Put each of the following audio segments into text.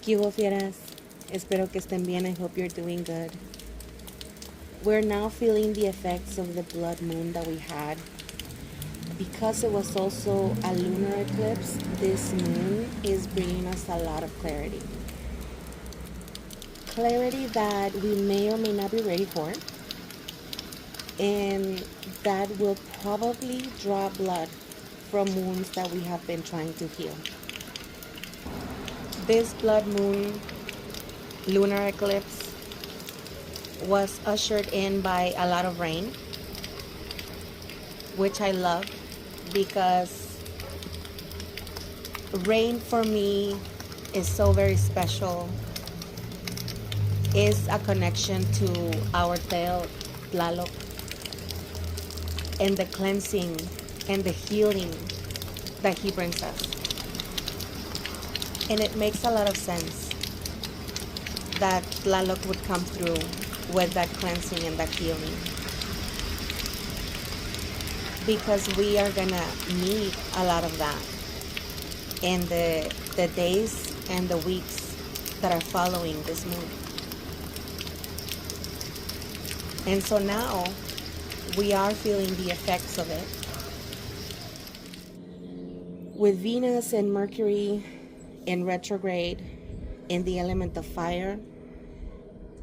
¿Qué hubo, fieras? Espero que estén bien. I hope you're doing good. We're now feeling the effects of the blood moon that we had. Because it was also a lunar eclipse, this moon is bringing us a lot of clarity. Clarity that we may or may not be ready for, and that will probably draw blood from wounds that we have been trying to heal. This blood moon lunar eclipse was ushered in by a lot of rain, which I love because rain for me is so very special. It's a connection to our Teo Tlaloc and the cleansing and the healing that he brings us. And it makes a lot of sense that Tlaloc would come through with that cleansing and that healing, because we are gonna need a lot of that in the days and the weeks that are following this moon. And so now we are feeling the effects of it. With Venus and Mercury in retrograde in the element of fire,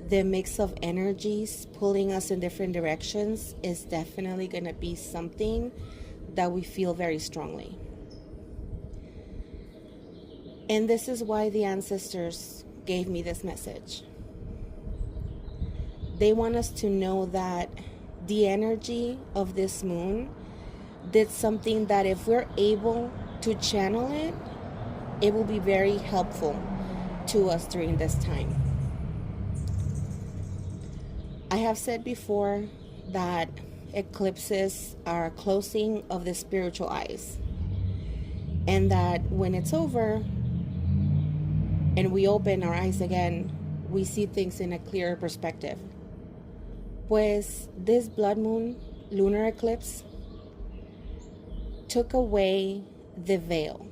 the mix of energies pulling us in different directions is definitely going to be something that we feel very strongly. And this is why the ancestors gave me this message. They want us to know that the energy of this moon did something that if we're able to channel it, it will be very helpful to us during this time. I have said before that eclipses are a closing of the spiritual eyes, and that when it's over and we open our eyes again, we see things in a clearer perspective. Pues this blood moon lunar eclipse took away the veil,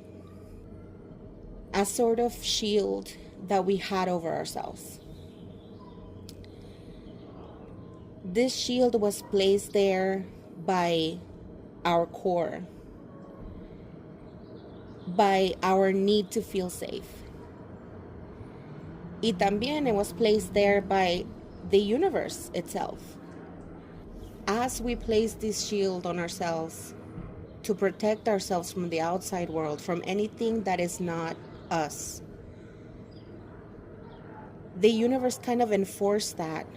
a sort of shield that we had over ourselves. This shield was placed there by our core, by our need to feel safe. Y también it was placed there by the universe itself. As we place this shield on ourselves to protect ourselves from the outside world, from anything that is not us, the universe kind of enforced that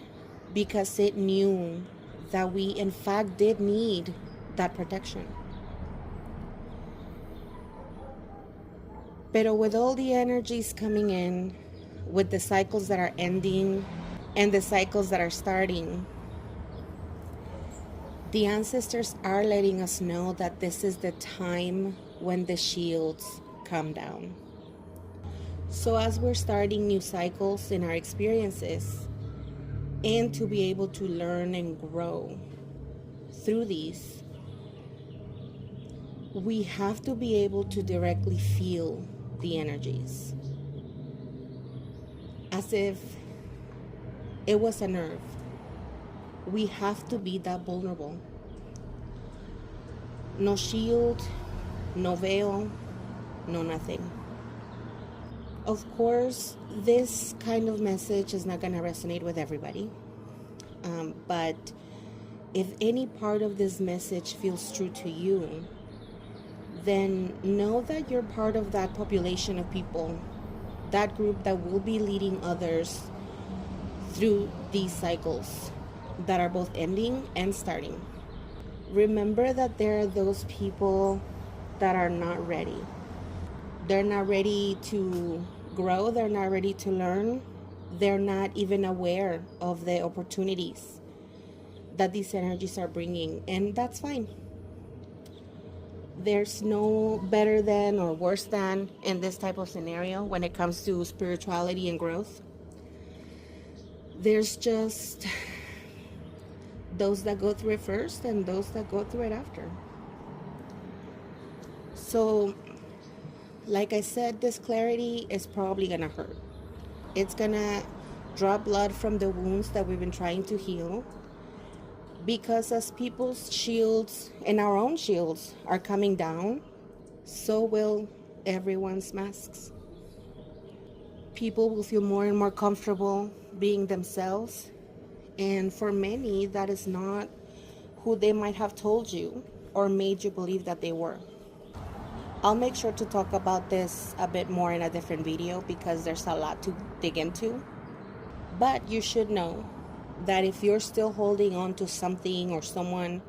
because it knew that we in fact did need that protection. Pero with all the energies coming in, with the cycles that are ending and the cycles that are starting, the ancestors are letting us know that this is the time when the shields come down. So as we're starting new cycles in our experiences, and to be able to learn and grow through these, we have to be able to directly feel the energies, as if it was a nerve. We have to be that vulnerable. No shield, no veil, no nothing. Of course, this kind of message is not going to resonate with everybody. But if any part of this message feels true to you, then know that you're part of that population of people, that group that will be leading others through these cycles that are both ending and starting. Remember that there are those people that are not ready. They're not ready to grow. They're not ready to learn. They're not even aware of the opportunities that these energies are bringing, and that's fine. There's no better than or worse than in this type of scenario when it comes to spirituality and growth. There's just those that go through it first and those that go through it after. So, like I said, this clarity is probably gonna hurt. It's gonna draw blood from the wounds that we've been trying to heal. Because as people's shields and our own shields are coming down, so will everyone's masks. People will feel more and more comfortable being themselves. And for many, that is not who they might have told you or made you believe that they were. I'll make sure to talk about this a bit more in a different video because there's a lot to dig into. But you should know that if you're still holding on to something or someone,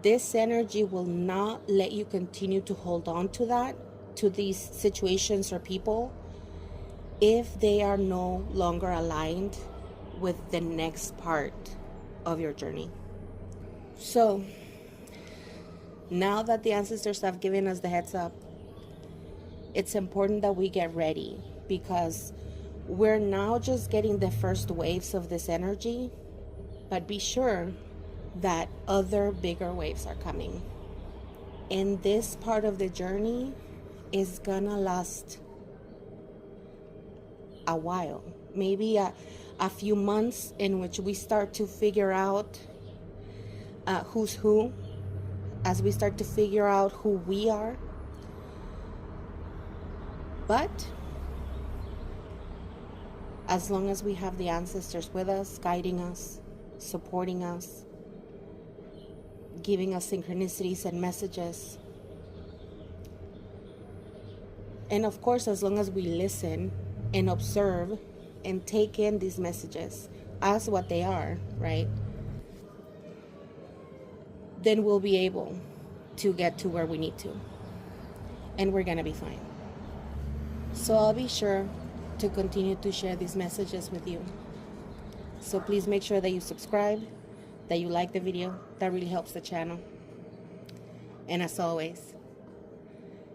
this energy will not let you continue to hold on to that, to these situations or people, if they are no longer aligned with the next part of your journey. So, now that the ancestors have given us the heads up, it's important that we get ready because we're now just getting the first waves of this energy, but be sure that other bigger waves are coming. And this part of the journey is gonna last a while, maybe a few months, in which we start to figure out who's who, as we start to figure out who we are. But as long as we have the ancestors with us, guiding us, supporting us, giving us synchronicities and messages, and of course, as long as we listen and observe and take in these messages as what they are, right? Then we'll be able to get to where we need to. And we're gonna be fine. So I'll be sure to continue to share these messages with you. So please make sure that you subscribe, that you like the video. That really helps the channel. And as always,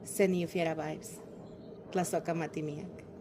sending you fiera vibes. Tlazohcamati miak.